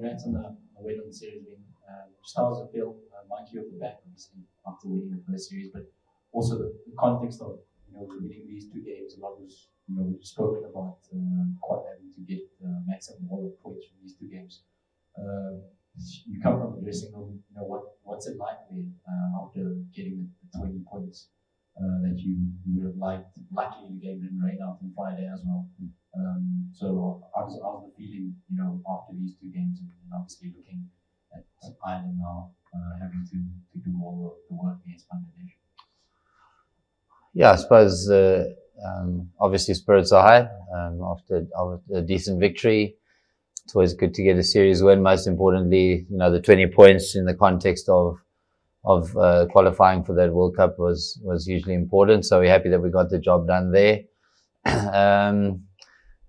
congrats on the win on the series win. Just how does it feel? Mikey off the back, obviously, after winning the first series, but also the context of winning these two games. A lot was spoken about quite having to get maximum amount of points from these two games. You come from the dressing room. What's it like there after getting the 20 points that you would have liked? Luckily, the game didn't rain out on Friday as well. So how's the feeling, after these two games, and obviously looking at Ireland now, having to do all the work against Bangladesh? Yeah, I suppose obviously spirits are high after a decent victory. It's always good to get a series win. Most importantly, the 20 points in the context of qualifying for that World Cup was hugely important. So we're happy that we got the job done there.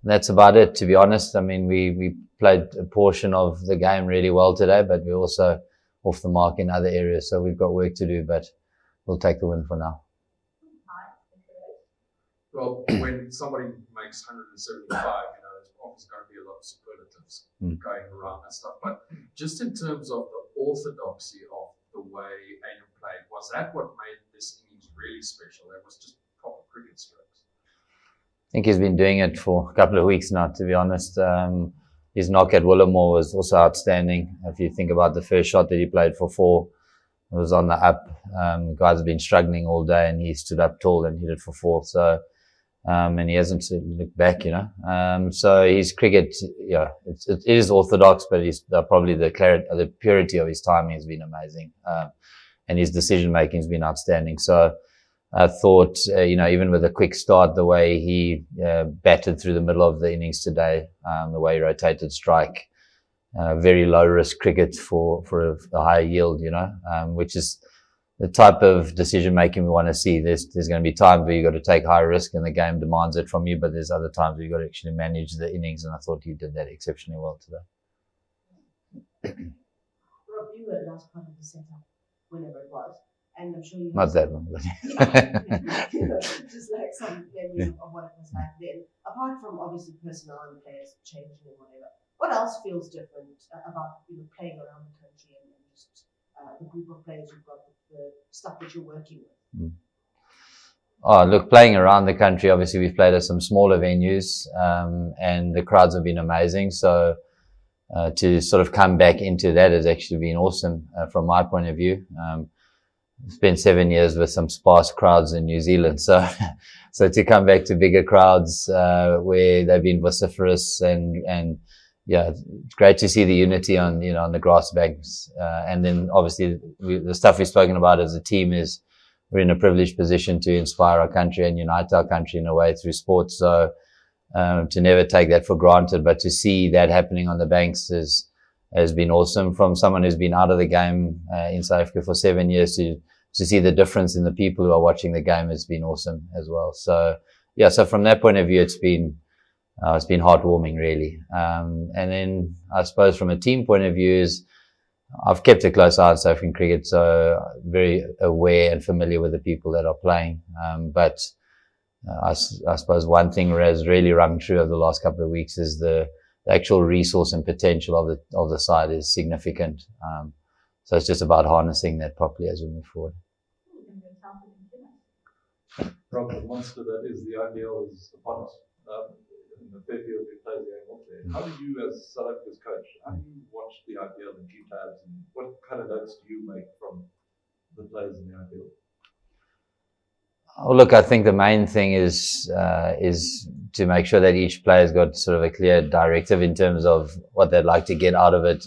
That's about it, to be honest. I mean, we played a portion of the game really well today, but we're also off the mark in other areas. So we've got work to do, but we'll take the win for now. Well, when somebody makes 175, there's obviously going to be a lot of superlatives going around and stuff. But just in terms of the orthodoxy of the way Aiden played, was that what made this innings really special? That was just proper cricket strokes. I think he's been doing it for a couple of weeks now, to be honest. His knock at Willamore was also outstanding. If you think about the first shot that he played for 4, it was on the up. Guys have been struggling all day, and he stood up tall and hit it for 4. So, and he hasn't looked back, So his cricket, it is orthodox, but he's probably the purity of his timing has been amazing, and his decision making has been outstanding. So I thought, even with a quick start, the way he batted through the middle of the innings today, the way he rotated strike, very low risk cricket for a high yield, which is the type of decision making we want to see. There's going to be times where you've got to take high risk and the game demands it from you, but there's other times where you've got to actually manage the innings, and I thought he did that exceptionally well today. Rob, you were last part of the setup, whenever it was, and I'm sure you not that long, but just like some memories of what it was like then. Apart from obviously personnel and players changing and whatever, what else feels different about playing around the country and just the group of players you've got, the stuff that you're working with? Oh, look, playing around the country, obviously we've played at some smaller venues, and the crowds have been amazing. So to sort of come back into that has actually been awesome from my point of view. Spent 7 years with some sparse crowds in New Zealand, so to come back to bigger crowds where they've been vociferous, and yeah, it's great to see the unity on on the grass banks, and then obviously the stuff we've spoken about as a team is we're in a privileged position to inspire our country and unite our country in a way through sports. So to never take that for granted, but to see that happening on the banks has been awesome. From someone who's been out of the game in South Africa for 7 years, to see the difference in the people who are watching the game has been awesome as well. So yeah, so from that point of view, it's been heartwarming, really. And then I suppose from a team point of view I've kept a close eye on South African cricket, so very aware and familiar with the people that are playing. But I suppose one thing that has really rung true over the last couple of weeks is the actual resource and potential of the side is significant. So it's just about harnessing that properly as we move forward. Robert, once to that is the ideal is upon us. The fair few of you players going off there. How do you, as South Africa's coach, how do you watch the IPL and keep tabs, and what kind of notes do you make from the players in the IPL? Oh, look, I think the main thing is to make sure that each player's got sort of a clear directive in terms of what they'd like to get out of it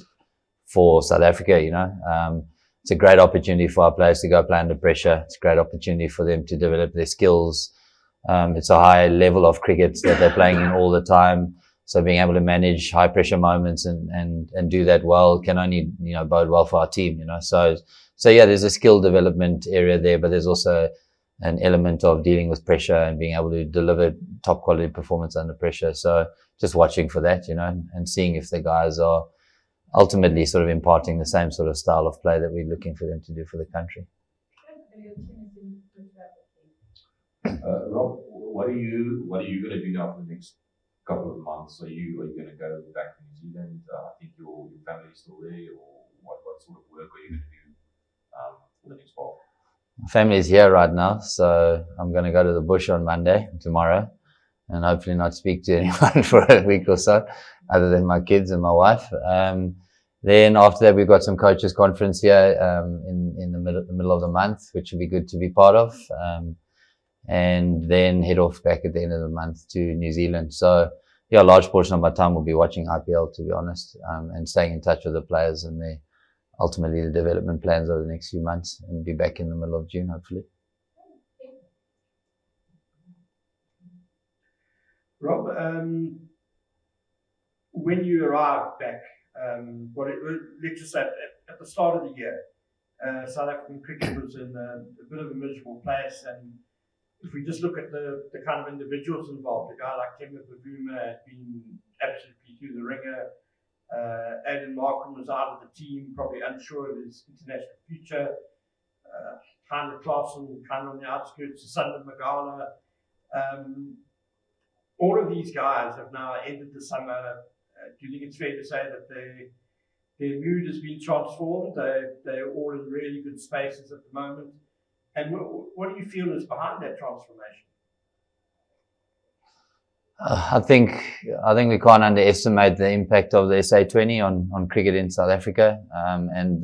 for South Africa. It's a great opportunity for our players to go play under pressure. It's a great opportunity for them to develop their skills. It's a high level of cricket that they're playing in all the time. So being able to manage high pressure moments and do that well can only, bode well for our team, So yeah, there's a skill development area there, but there's also an element of dealing with pressure and being able to deliver top quality performance under pressure. So just watching for that, and seeing if the guys are ultimately sort of imparting the same sort of style of play that we're looking for them to do for the country. Rob, what are you going to do now for the next couple of months? Are you going to go back to New Zealand? I think your family is still there, or what sort of work are you going to do for the next while? Family is here right now, so I'm going to go to the bush on Monday, tomorrow, and hopefully not speak to anyone for a week or so, other than my kids and my wife. Then after that, we've got some coaches conference here in the middle of the month, which will be good to be part of. And then head off back at the end of the month to New Zealand. So yeah, a large portion of my time will be watching IPL, to be honest, and staying in touch with the players and ultimately the development plans over the next few months, and be back in the middle of June, hopefully. Rob, when you arrived back, let's just say at the start of the year, South African cricket was in a bit of a miserable place, and if we just look at the kind of individuals involved, a guy like Kemba Bavuma had been absolutely through the ringer. Aiden Markham was out of the team, probably unsure of his international future. Heiner Klaasen kind of on the outskirts, Sunday Magala. All of these guys have now ended the summer. Do you think it's fair to say that their mood has been transformed? They're all in really good spaces at the moment. And what do you feel is behind that transformation? I think we can't underestimate the impact of the SA20 on cricket in South Africa, and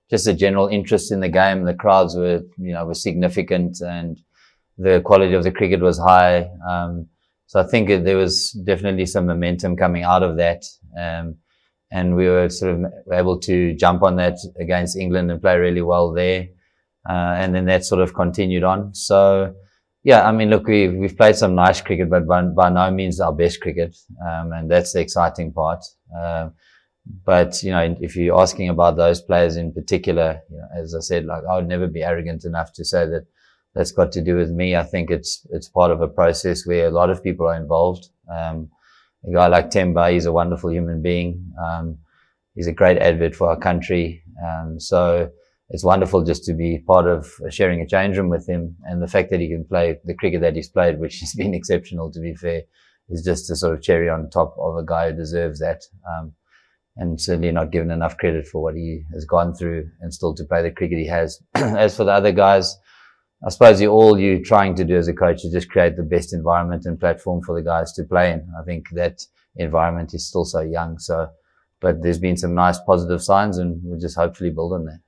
just the general interest in the game. The crowds were significant, and the quality of the cricket was high. So I think there was definitely some momentum coming out of that, and we were sort of able to jump on that against England and play really well there, and then that sort of continued on. So yeah, I mean, look, we've played some nice cricket, but by no means our best cricket, and that's the exciting part. But if you're asking about those players in particular, as I said, like, I would never be arrogant enough to say that that's got to do with me. I think it's part of a process where a lot of people are involved. A guy like Temba, he's a wonderful human being. He's a great advocate for our country. So it's wonderful just to be part of sharing a change room with him. And the fact that he can play the cricket that he's played, which has been exceptional, to be fair, is just a sort of cherry on top of a guy who deserves that. And certainly not given enough credit for what he has gone through and still to play the cricket he has. As for the other guys, I suppose you're trying to do as a coach is just create the best environment and platform for the guys to play in. I think that environment is still so young. But there's been some nice positive signs, and we'll just hopefully build on that.